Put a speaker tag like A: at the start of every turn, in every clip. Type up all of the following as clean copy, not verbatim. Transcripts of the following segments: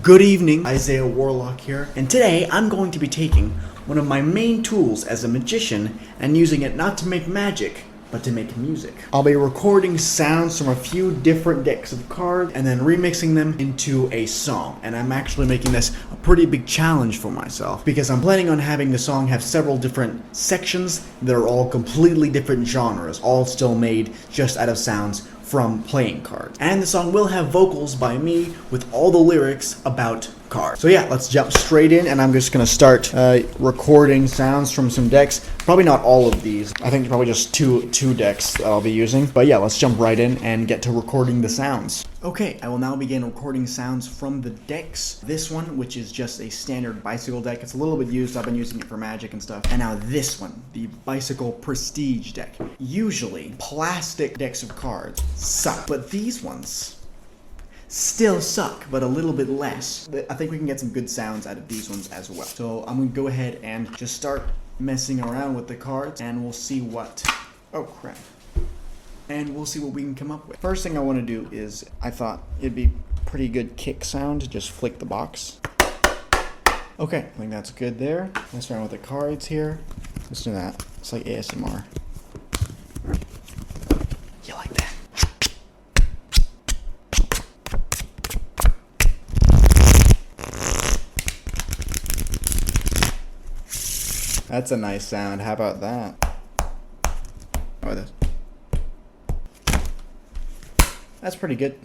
A: Good evening, Isaiah Warlock here, and today I'm going to be taking one of my main tools as a magician and using it not to make magic, but to make music. I'll be recording sounds from a few different decks of cards and then remixing them into a song. And I'm actually making this a pretty big challenge for myself because I'm planning on having the song have several different sections that are all completely different genres, all still made just out of sounds from playing cards. And the song will have vocals by me with all the lyrics about cards. So yeah, let's jump straight in, and I'm just gonna start recording sounds from some decks. Probably not all of these. I think probably just two decks that I'll be using. But yeah, let's jump right in and get to recording the sounds. Okay, I will now begin recording sounds from the decks. This one, which is just a standard bicycle deck. It's a little bit used. I've been using it for magic and stuff. And now this one, the bicycle prestige deck. Usually, plastic decks of cards suck, but these ones still suck, but a little bit less. I think we can get some good sounds out of these ones as well. So I'm gonna go ahead and just start messing around with the cards, and we'll see what, oh crap. And we'll see what we can come up with. First thing I want to do is, I thought it'd be pretty good kick sound to just flick the box. Okay, I think that's good there. Let's start with the cards here. Let's do that. It's like ASMR. You like that? That's a nice sound. How about that? Oh, this. That's pretty good.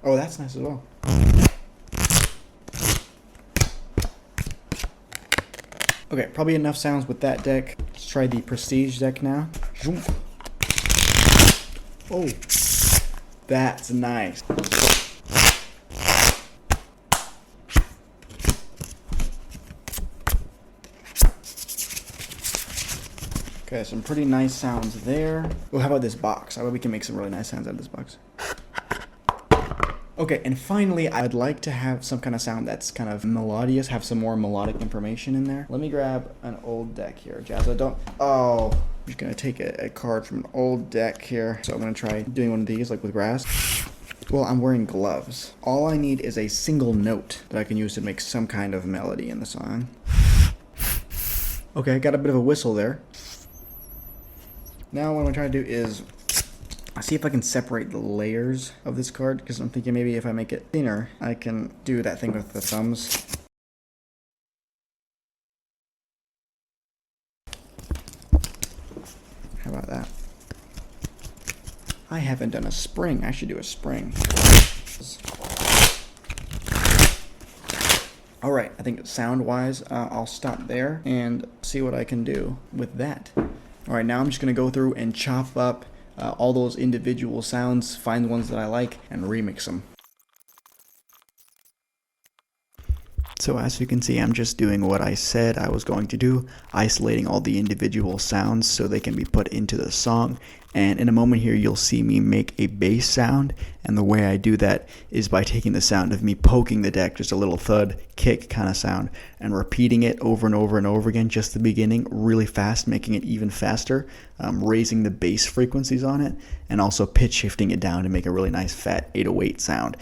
A: Oh, that's nice as well. Okay, probably enough sounds with that deck. Let's try the prestige deck now. Oh, that's nice. Okay, some pretty nice sounds there. Oh, how about this box? I bet we can make some really nice sounds out of this box. Okay, and finally, I'd like to have some kind of sound that's kind of melodious, have some more melodic information in there. Let me grab an old deck here. Jazza, don't... Oh, I'm just going to take a card from an old deck here. So I'm going to try doing one of these, like with grass. Well, I'm wearing gloves. All I need is a single note that I can use to make some kind of melody in the song. Okay, I got a bit of a whistle there. Now what I'm going to try to do is see if I can separate the layers of this card, because I'm thinking maybe if I make it thinner, I can do that thing with the thumbs. How about that? I haven't done a spring. I should do a spring. Alright, I think sound-wise, I'll stop there and see what I can do with that. Alright, now I'm just going to go through and chop up all those individual sounds, find the ones that I like, and remix them. So as you can see, I'm just doing what I said I was going to do, isolating all the individual sounds so they can be put into the song. And in a moment here, you'll see me make a bass sound, and the way I do that is by taking the sound of me poking the deck, just a little thud, kick kind of sound, and repeating it over and over and over again, just the beginning, really fast, making it even faster, raising the bass frequencies on it, and also pitch shifting it down to make a really nice fat 808 sound.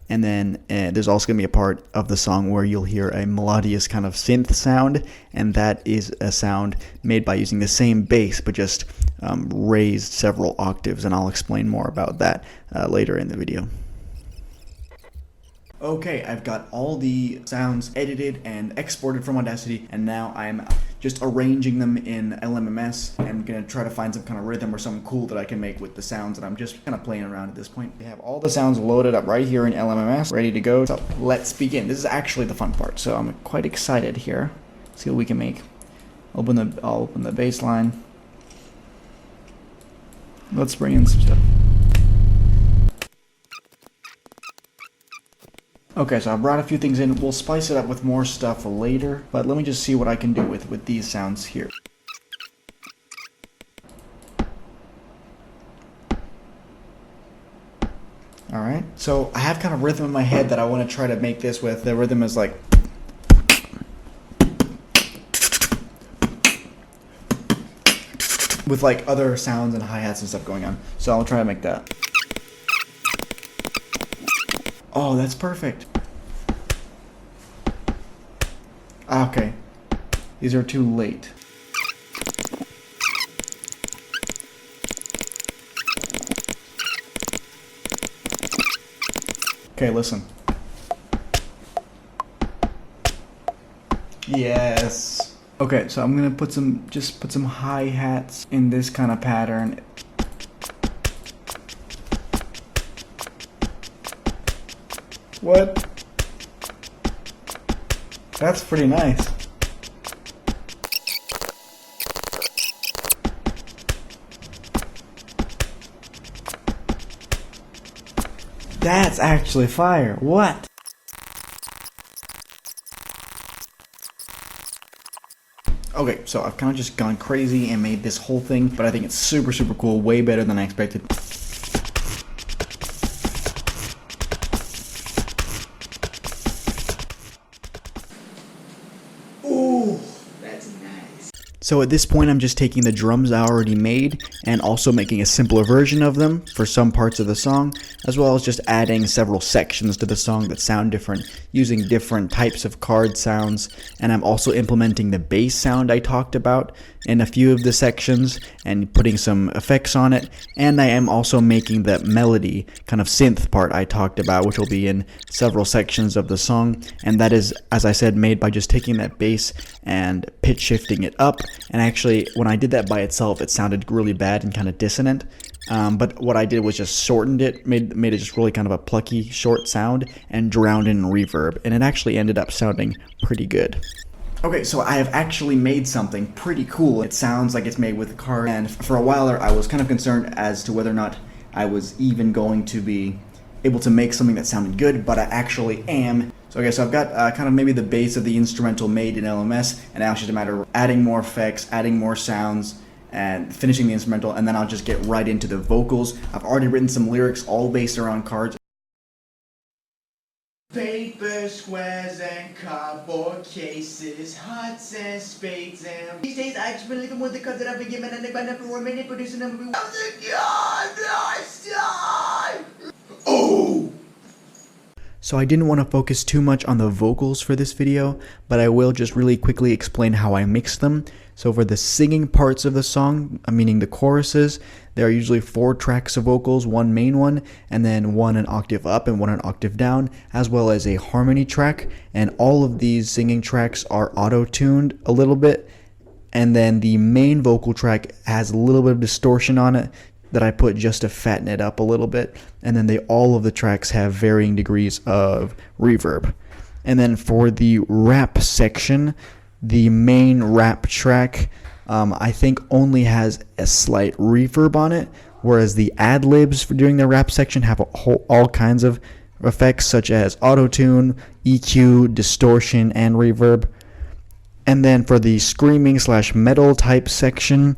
A: And then there's also going to be a part of the song where you'll hear a melodious kind of synth sound, and that is a sound made by using the same bass but just raised several octaves, and I'll explain more about that later in the video. Okay, I've got all the sounds edited and exported from Audacity, and now I'm just arranging them in LMMS and gonna try to find some kind of rhythm or something cool that I can make with the sounds, and I'm just kind of playing around at this point. We have all the sounds loaded up right here in LMMS, ready to go. So let's begin. This is actually the fun part, so I'm quite excited here. See what we can make. I'll open the bass line. Let's bring in some stuff. Okay, so I brought a few things in. We'll spice it up with more stuff later, but let me just see what I can do with these sounds here. Alright, so I have kind of rhythm in my head that I want to try to make this with. The rhythm is like... with like other sounds and hi-hats and stuff going on. So I'll try to make that. Oh, that's perfect. Okay. These are too late. Okay, listen. Yes. Okay, so I'm gonna put some hi-hats in this kind of pattern. What? That's pretty nice. That's actually fire. What? Okay, so I've kind of just gone crazy and made this whole thing, but I think it's super, super cool, way better than I expected. Ooh, that's nice. So at this point, I'm just taking the drums I already made and also making a simpler version of them for some parts of the song, as well as just adding several sections to the song that sound different, using different types of card sounds, and I'm also implementing the bass sound I talked about in a few of the sections and putting some effects on it, and I am also making the melody kind of synth part I talked about, which will be in several sections of the song, and that is, as I said, made by just taking that bass and pitch shifting it up, and actually when I did that by itself it sounded really bad and kind of dissonant. But what I did was just shortened it, made it just really kind of a plucky, short sound, and drowned in reverb, and it actually ended up sounding pretty good. Okay, so I have actually made something pretty cool. It sounds like it's made with a card, and for a while there I was kind of concerned as to whether or not I was even going to be able to make something that sounded good, but I actually am. So okay, so I've got kind of maybe the base of the instrumental made in LMS, and now it's just a matter of adding more effects, adding more sounds, and finishing the instrumental, and then I'll just get right into the vocals. I've already written some lyrics all based around cards. Paper, squares, and cardboard cases, hearts and spades, and these days I've just been living with the cards that I've been given, and they've been remaining producing them. Oh! So I didn't want to focus too much on the vocals for this video, but I will just really quickly explain how I mix them. So for the singing parts of the song, meaning the choruses, there are usually 4 tracks of vocals, one main one, and then one an octave up and one an octave down, as well as a harmony track, and all of these singing tracks are auto-tuned a little bit, and then the main vocal track has a little bit of distortion on it that I put just to fatten it up a little bit, and then all of the tracks have varying degrees of reverb. And then for the rap section, the main rap track I think only has a slight reverb on it, whereas the ad-libs for doing the rap section have all kinds of effects such as auto-tune, EQ, distortion, and reverb. And then for the screaming / metal type section,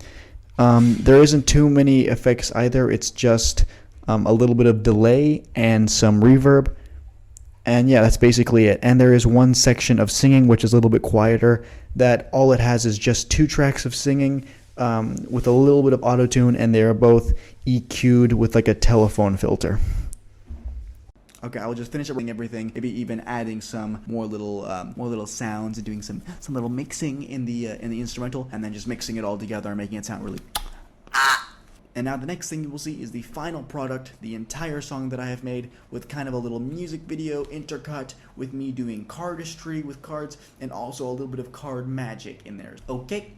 A: there isn't too many effects either. It's just a little bit of delay and some reverb. And yeah, that's basically it. And there is one section of singing which is a little bit quieter, that all it has is just 2 tracks of singing with a little bit of auto-tune, and they are both EQ'd with like a telephone filter. Okay, I'll just finish up with everything, maybe even adding some more little sounds and doing some little mixing in the instrumental, and then just mixing it all together and making it sound really And now the next thing you will see is the final product, the entire song that I have made, with kind of a little music video intercut with me doing cardistry with cards, and also a little bit of card magic in there. Okay?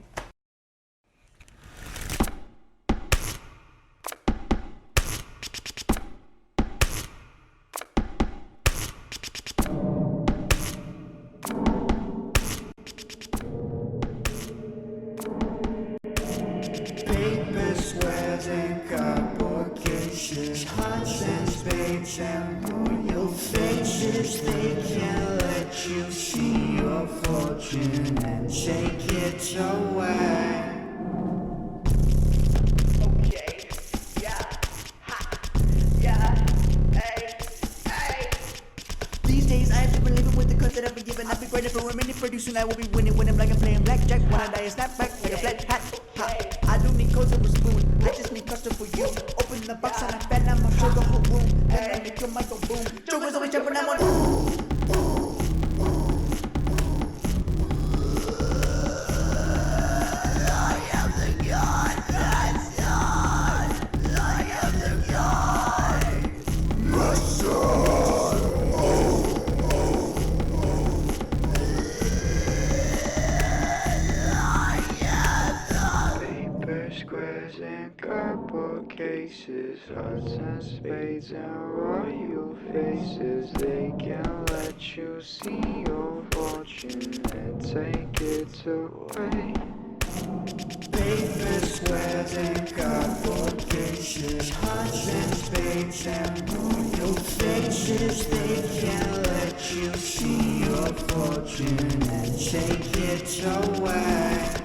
A: Paper, squares, and cardboard cases, hearts and spades, and royal faces. They can let you see your fortune and take it away. Okay, yeah, ha, yeah, hey. These days I've been living with the cards that I've been given. I've been grinding for a minute, producing. I will be winning when I'm like I'm playing blackjack. When I die, I snap back like a flat hat. I don't need codes of a spoon, I just need custard for you. Open the box and I bet I'ma show the whole room. Then I make your mic go boom. Joker's always jumping, I'm on.
B: squares and cardboard cases, hearts and spades and royal faces. They can let you see your fortune and take it away. Paper squares and cardboard cases, hearts and spades and royal faces. They can let you see your fortune and take it away.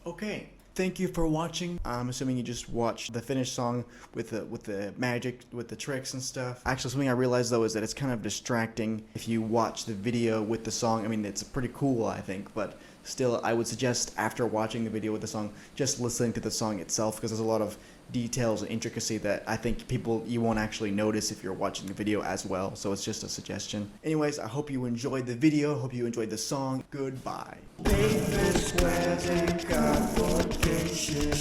A: Okay, thank you for watching. I'm assuming you just watched the finished song with the magic, with the tricks and stuff. Actually, something I realized though is that it's kind of distracting if you watch the video with the song. I mean, it's pretty cool, I think, but still, I would suggest after watching the video with the song, just listening to the song itself, because there's a lot of details and intricacy that I think you won't actually notice if you're watching the video as well, so it's just a suggestion. Anyways, I hope you enjoyed the video, hope you enjoyed the song. Goodbye.
B: Paper squares and cardboard cases.